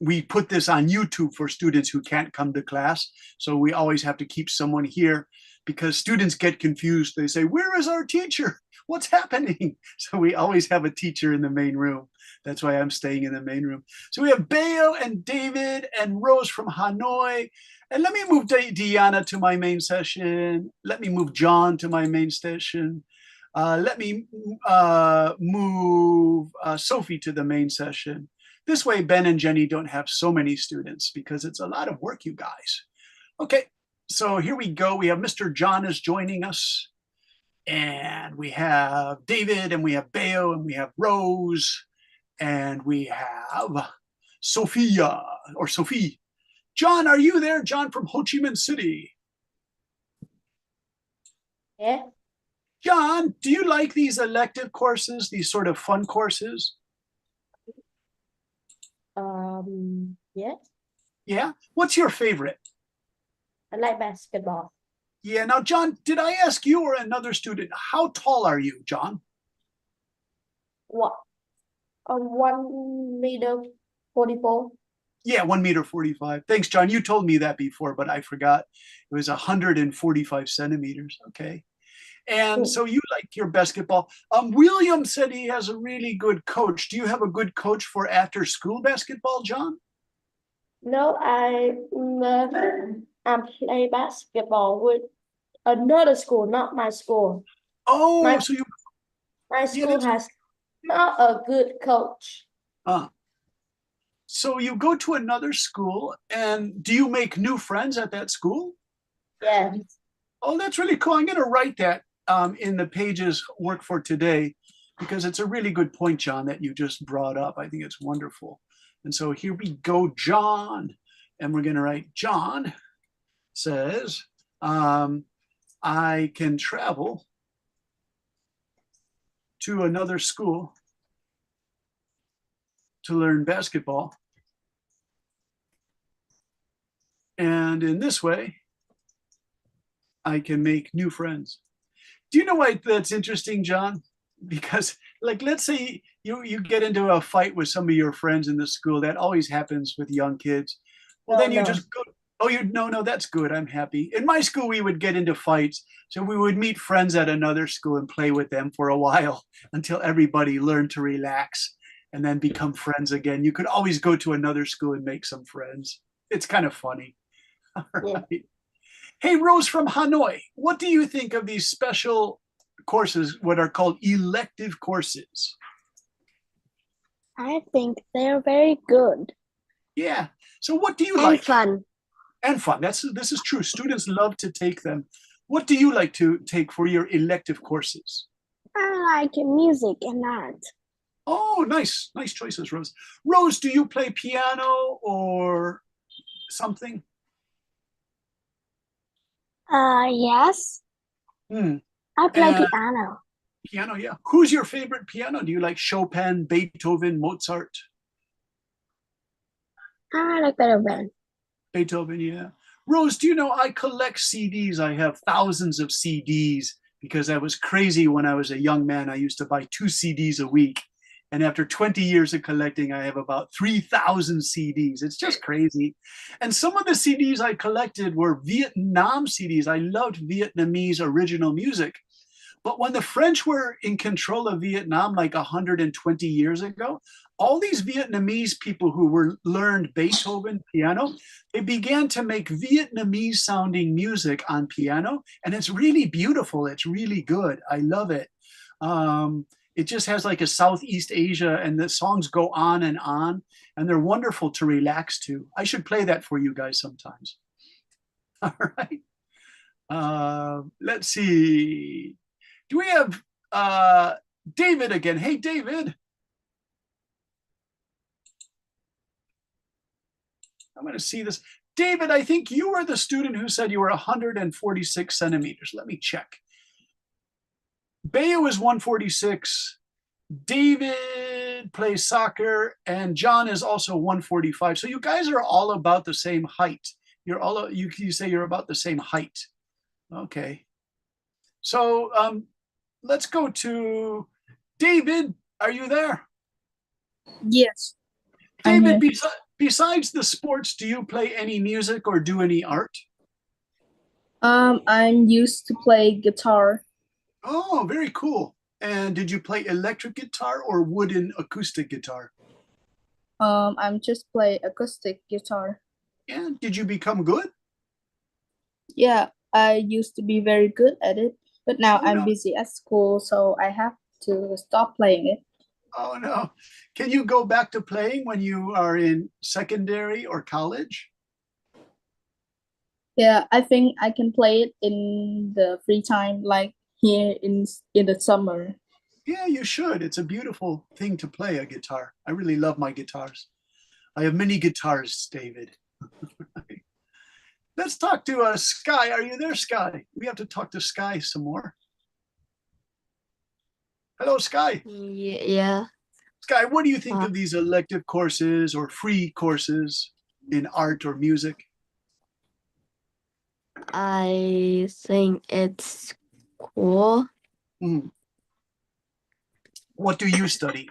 we put this on YouTube for students who can't come to class. So we always have to keep someone here because students get confused. They say, where is our teacher? What's happening? So we always have a teacher in the main room. That's why I'm staying in the main room. So we have Bayo and David and Rose from Hanoi. And let me move Deanna to my main session. Let me move John to my main session. Let me move Sophie to the main session. This way, Ben and Jenny don't have so many students because it's a lot of work, you guys. Okay, so here we go. We have Mr. John is joining us. And we have David, and we have Bayo, and we have Rose, and we have Sophia, or Sophie. John, are you there? John from Ho Chi Minh City. Yeah. John, do you like these elective courses, these sort of fun courses? Yeah. Yeah? What's your favorite? I like basketball. Yeah, now, John, did I ask you or another student, how tall are you, John? What? 1 meter 44. Yeah, 1 meter 45. Thanks, John. You told me that before, but I forgot. It was 145 centimeters. Okay. And so you like your basketball. William said he has a really good coach. Do you have a good coach for after school basketball, John? No, I play basketball with another school, not my school. Oh, my yeah, school has not a good coach. So you go to another school, and do you make new friends at that school? Yeah. Oh, that's really cool. I'm going to write that in the pages work for today because it's a really good point, John, that you just brought up. I think it's wonderful. And so here we go, John. And we're going to write, John says, I can travel to another school to learn basketball. And in this way, I can make new friends. Do you know why that's interesting, John? Because, like, let's say you get into a fight with some of your friends in the school. That always happens with young kids. Well, then you just go, oh, no, that's good. I'm happy. In my school, we would get into fights. So we would meet friends at another school and play with them for a while until everybody learned to relax and then become friends again. You could always go to another school and make some friends. It's kind of funny. All right. Yeah. Hey, Rose from Hanoi, what do you think of these special courses, what are called elective courses? I think they're very good. Yeah. So what do you and like? And fun. And fun. This is true. Students love to take them. What do you like to take for your elective courses? I like music and art. Oh, nice. Nice choices, Rose. Rose, do you play piano or something? Yes. I play piano. Piano, yeah. Who's your favorite piano? Do you like Chopin, Beethoven, Mozart? I like Beethoven. Beethoven, yeah. Rose, do you know I collect CDs? I have thousands of CDs because I was crazy when I was a young man. I used to buy 2 CDs a week. And after 20 years of collecting, I have about 3,000 CDs. It's just crazy. And some of the CDs I collected were Vietnam CDs. I loved Vietnamese original music. But when the French were in control of Vietnam, like 120 years ago, all these Vietnamese people who learned Beethoven piano, they began to make Vietnamese sounding music on piano. And it's really beautiful. It's really good. I love it. It just has like a Southeast Asia, and the songs go on, and they're wonderful to relax to. I should play that for you guys sometimes. All right. Let's see. Do we have David again? Hey, David. I'm going to see this. David, I think you were the student who said you were 146 centimeters. Let me check. Bayo is 146. David plays soccer, and John is also 145. So you guys are all about the same height. You're all you say you're about the same height. Okay. So let's go to David. Are you there? Yes. I'm David, here. besides the sports, do you play any music or do any art? I'm used to play guitar. Oh, very cool. And did you play electric guitar or wooden acoustic guitar? I'm just play acoustic guitar. And did you become good? Yeah, I used to be very good at it, but now Oh, I'm no. busy at school, so I have to stop playing it. Oh, no. Can you go back to playing when you are in secondary or college? Yeah, I think I can play it in the free time, like here in the summer. Yeah, you should. It's a beautiful thing to play a guitar. I really love my guitars. I have many guitars, David. Let's talk to Sky. Are you there, Sky? We have to talk to Sky some more. Hello, Sky. Yeah. Sky, what do you think of these elective courses or free courses in art or music? I think it's cool. Mm. What do you study?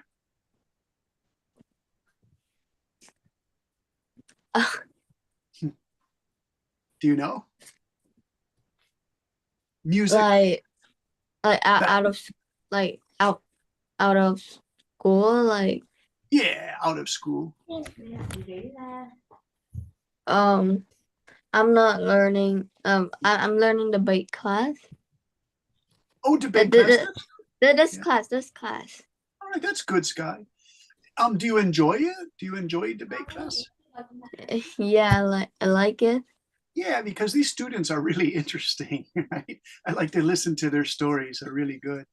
Do you know? Music. Like out of like out of school, like Yeah, out of school. I'm not learning. I'm learning debate class. Oh, debate class. This class. All right, that's good, Sky. Do you enjoy it? Do you enjoy debate class? Yeah, I like it. Yeah, because these students are really interesting, right? I like to listen to their stories. They're really good.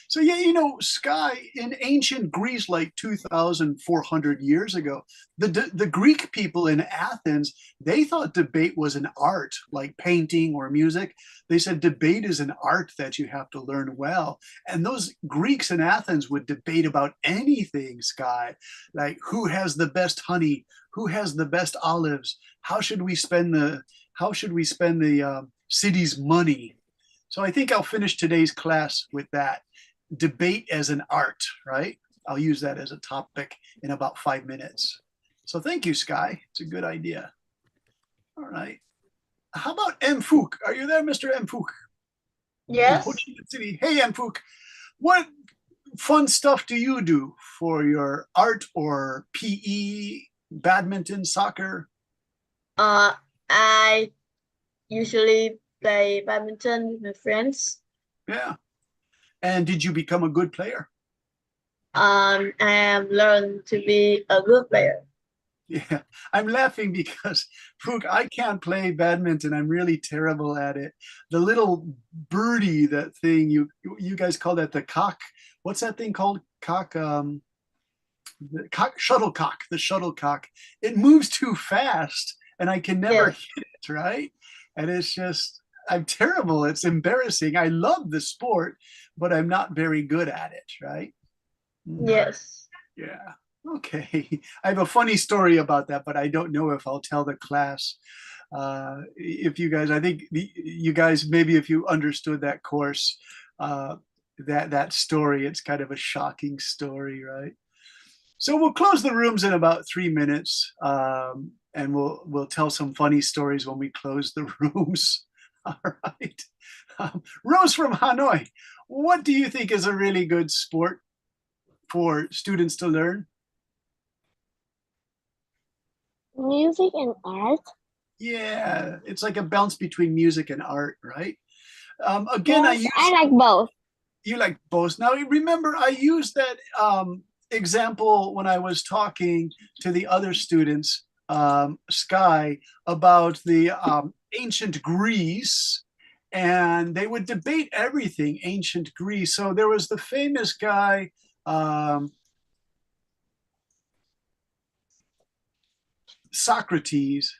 So yeah, you know, Sky, in ancient Greece, like 2,400 years ago, the Greek people in Athens, they thought debate was an art, like painting or music. They said debate is an art that you have to learn well. And those Greeks in Athens would debate about anything, Sky, like who has the best honey, who has the best olives, how should we spend the city's money. So I think I'll finish today's class with that. Debate as an art, right? I'll use that as a topic in about 5 minutes. So thank you, Sky. It's a good idea. All right. How about M. Fook? Are you there, Mr. M. Fook? Yes. In Ho Chi Minh City. Hey, M. Fook. What fun stuff do you do for your art or PE, badminton, soccer? I usually play badminton with my friends. Yeah. And did you become a good player? I have learned to be a good player. Yeah, I'm laughing because, Fook, I can't play badminton. I'm really terrible at it. The little birdie, that thing you guys call that the cock. What's that thing called? Cock. The shuttlecock. The shuttlecock. It moves too fast, and I can never hit it. Right, and it's just I'm terrible. It's embarrassing. I love the sport, but I'm not very good at it. Right. Yes. Yeah. Okay. I have a funny story about that, but I don't know if I'll tell the class. If you guys, I think you guys, maybe if you understood that course, that story, it's kind of a shocking story, right? So we'll close the rooms in about 3 minutes, and we'll tell some funny stories when we close the rooms. All right. Rose from Hanoi, what do you think is a really good sport for students to learn? Music and art. Yeah, it's like a bounce between music and art, right? Again, Yes, I like both. You like both. Now, remember, I used that example when I was talking to the other students, Sky, about the ancient Greece, and they would debate everything ancient Greece. So there was the famous guy, Socrates.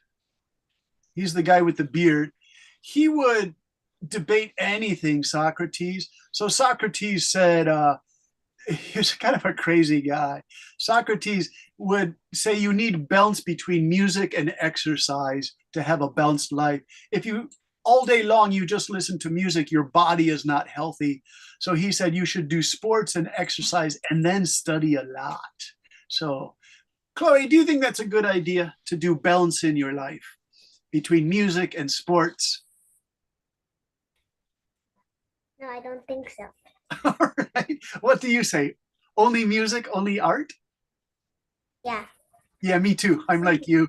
He's the guy with the beard. He would debate anything, Socrates. So Socrates said, he was kind of a crazy guy. Socrates would say you need balance between music and exercise to have a balanced life. If you all day long you just listen to music, your body is not healthy. So he said you should do sports and exercise and then study a lot. So Chloe, do you think that's a good idea to do balance in your life between music and sports? No, I don't think so. All right. What do you say? Only music, only art? Yeah. Yeah, me too. I'm like you.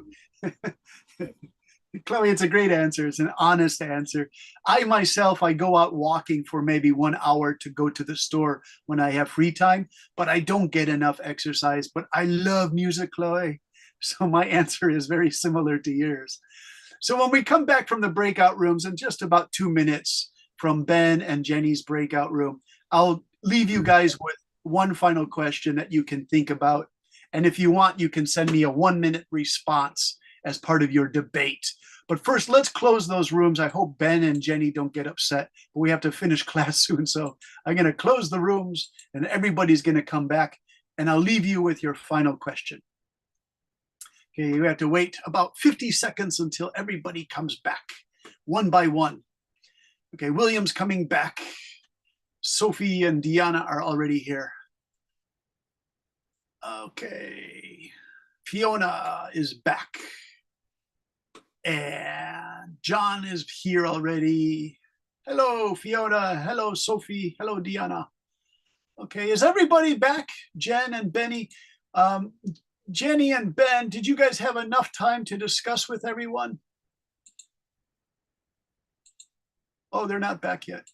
Chloe, it's a great answer. It's an honest answer. I myself, I go out walking for maybe 1 hour to go to the store when I have free time, but I don't get enough exercise. But I love music, Chloe. So my answer is very similar to yours. So when we come back from the breakout rooms in just about 2 minutes from Ben and Jenny's breakout room, I'll leave you guys with one final question that you can think about. And if you want, you can send me a 1-minute response as part of your debate. But first, let's close those rooms. I hope Ben and Jenny don't get upset, but we have to finish class soon. So I'm going to close the rooms and everybody's going to come back and I'll leave you with your final question. Okay, you have to wait about 50 seconds until everybody comes back, one by one. Okay, William's coming back. Sophie and Deanna are already here. Okay, Fiona is back. And John is here already. Hello, Fiona. Hello, Sophie. Hello, Deanna. Okay, is everybody back? Jen and Benny. Jenny and Ben, did you guys have enough time to discuss with everyone? Oh, they're not back yet.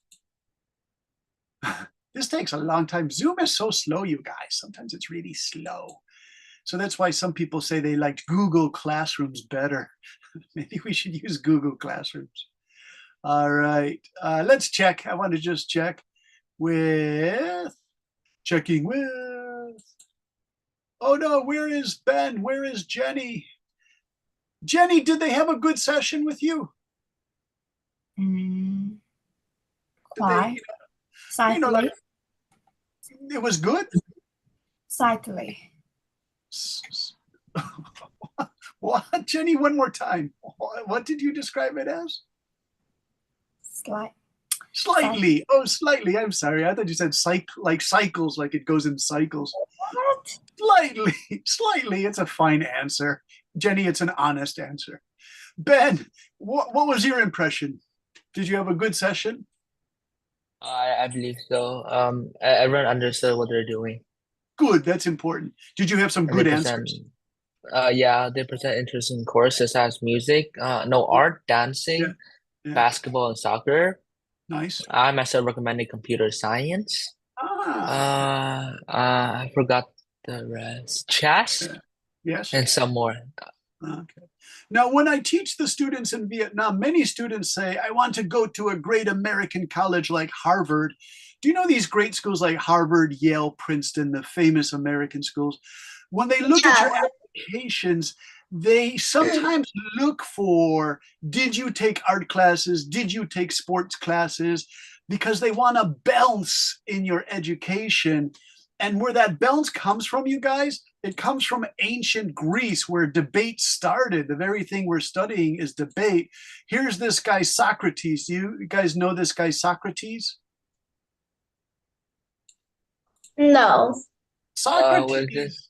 This takes a long time. Zoom is so slow, you guys. Sometimes it's really slow. So that's why some people say they liked Google Classrooms better. Maybe we should use Google Classrooms. All right, let's check. I want to just check with, checking with, oh no, where is Ben? Where is Jenny? Jenny, did they have a good session with you? Why? Like, it was good? Cycling. What? Jenny, one more time. What did you describe it as? Slightly. Oh, slightly. I'm sorry. I thought you said like cycles, like it goes in cycles. What? Slightly. Slightly. It's a fine answer. Jenny, it's an honest answer. Ben, what was your impression? Did you have a good session? I believe so. Everyone understood what they're doing. Good. That's important. Did you have some good answers? Yeah, they present interesting courses as music, art, dancing, basketball, and soccer. Nice. I myself recommended computer science. I forgot the rest. Chess. Yes. And some more. Okay. Now, when I teach the students in Vietnam, many students say, I want to go to a great American college like Harvard. Do you know these great schools like Harvard, Yale, Princeton, the famous American schools? When they look at your applications, they sometimes look for, did you take art classes? Did you take sports classes? Because they want a balance in your education. And where that balance comes from, you guys, it comes from ancient Greece, where debate started. The very thing we're studying is debate. Here's this guy, Socrates. Do you guys know this guy, Socrates? No. Socrates.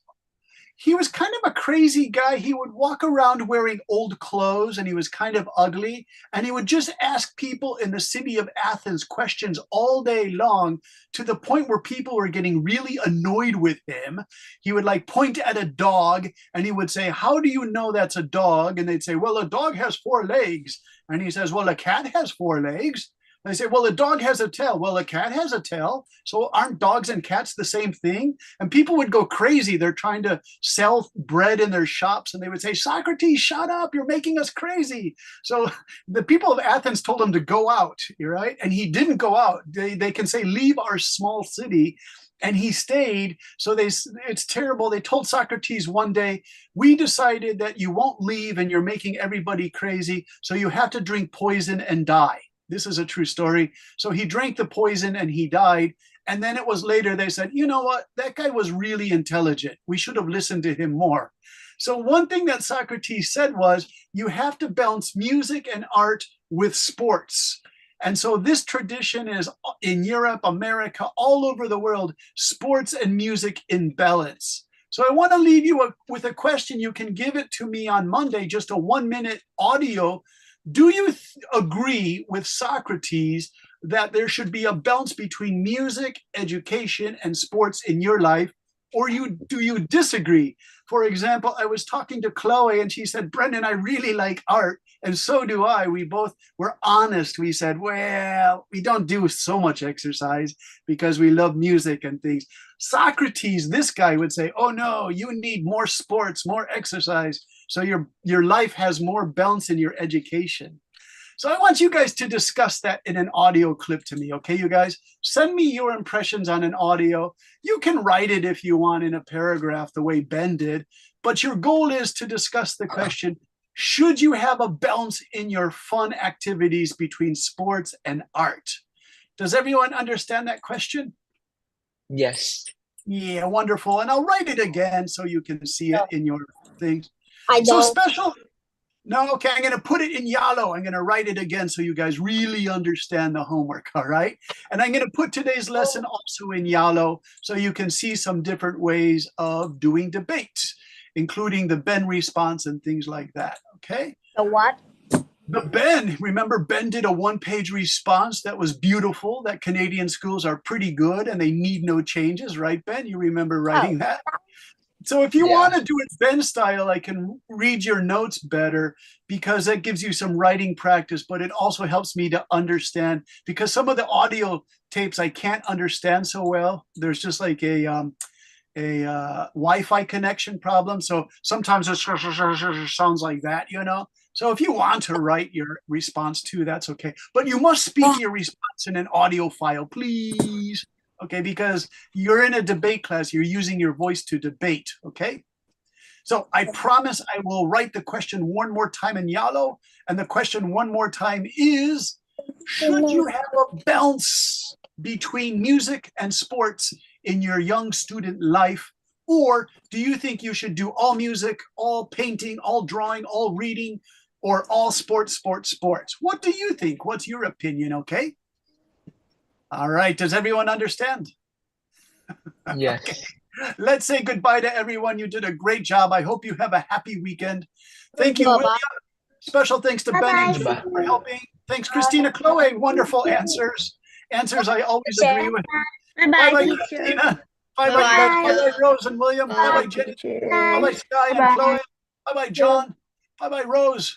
He was kind of a crazy guy. He would walk around wearing old clothes and he was kind of ugly. And he would just ask people in the city of Athens questions all day long, to the point where people were getting really annoyed with him. He would like point at a dog and he would say, how do you know that's a dog? And they'd say, well, a dog has 4 legs. And he says, well, a cat has 4 legs. They say, well, a dog has a tail. Well, a cat has a tail. So aren't dogs and cats the same thing? And people would go crazy. They're trying to sell bread in their shops. And they would say, Socrates, shut up. You're making us crazy. So the people of Athens told him to go out, right? And he didn't go out. They can say, leave our small city. And he stayed. So it's terrible. They told Socrates one day, we decided that you won't leave and you're making everybody crazy. So you have to drink poison and die. This is a true story. So he drank the poison and he died. And then it was later they said, you know what, that guy was really intelligent. We should have listened to him more. So one thing that Socrates said was, you have to balance music and art with sports. And so this tradition is in Europe, America, all over the world, sports and music in balance. So I want to leave you with a question. You can give it to me on Monday, just a 1-minute audio. Do you agree with Socrates that there should be a balance between music, education, and sports in your life? Or do you disagree? For example, I was talking to Chloe and she said, Brendan, I really like art. And so do I. We both were honest. We said, well, we don't do so much exercise because we love music and things. Socrates, this guy would say, oh no, you need more sports, more exercise. So your life has more balance in your education. So I want you guys to discuss that in an audio clip to me, okay, you guys? Send me your impressions on an audio. You can write it if you want in a paragraph the way Ben did, but your goal is to discuss the question, should you have a balance in your fun activities between sports and art? Does everyone understand that question? Yes. Yeah, wonderful. And I'll write it again so you can see it in your things. I So don't. special. No, okay, I'm going to put it in yellow. I'm going to write it again so you guys really understand the homework, all right? And I'm going to put today's lesson also in yellow so you can see some different ways of doing debates, including the Ben response and things like that, okay? The what? The Ben, remember Ben did a 1-page response that was beautiful, that Canadian schools are pretty good and they need no changes, right, Ben? You remember writing that? So if you want to do it Ben style, I can read your notes better because that gives you some writing practice, but it also helps me to understand because some of the audio tapes I can't understand so well. There's just like a Wi-Fi connection problem. So sometimes it sounds like that, you know? So if you want to write your response too, that's okay. But you must speak your response in an audio file, please. Okay, because you're in a debate class, you're using your voice to debate, okay? So I promise I will write the question one more time in yellow, and the question one more time is, should you have a balance between music and sports in your young student life, or do you think you should do all music, all painting, all drawing, all reading, or all sports, sports, sports? What do you think? What's your opinion, okay? All right, does everyone understand? Yes. Okay. Let's say goodbye to everyone. You did a great job. I hope you have a happy weekend. Thank you, William. Special thanks to Ben and Julie for helping. Thanks, Christina, Chloe. Wonderful answers. Answers I always agree with. Bye-bye, Christina. Bye-bye, Rose and William. Bye-bye, Jenny. Bye-bye, Sky and Chloe. Bye-bye, John. Bye-bye, Rose.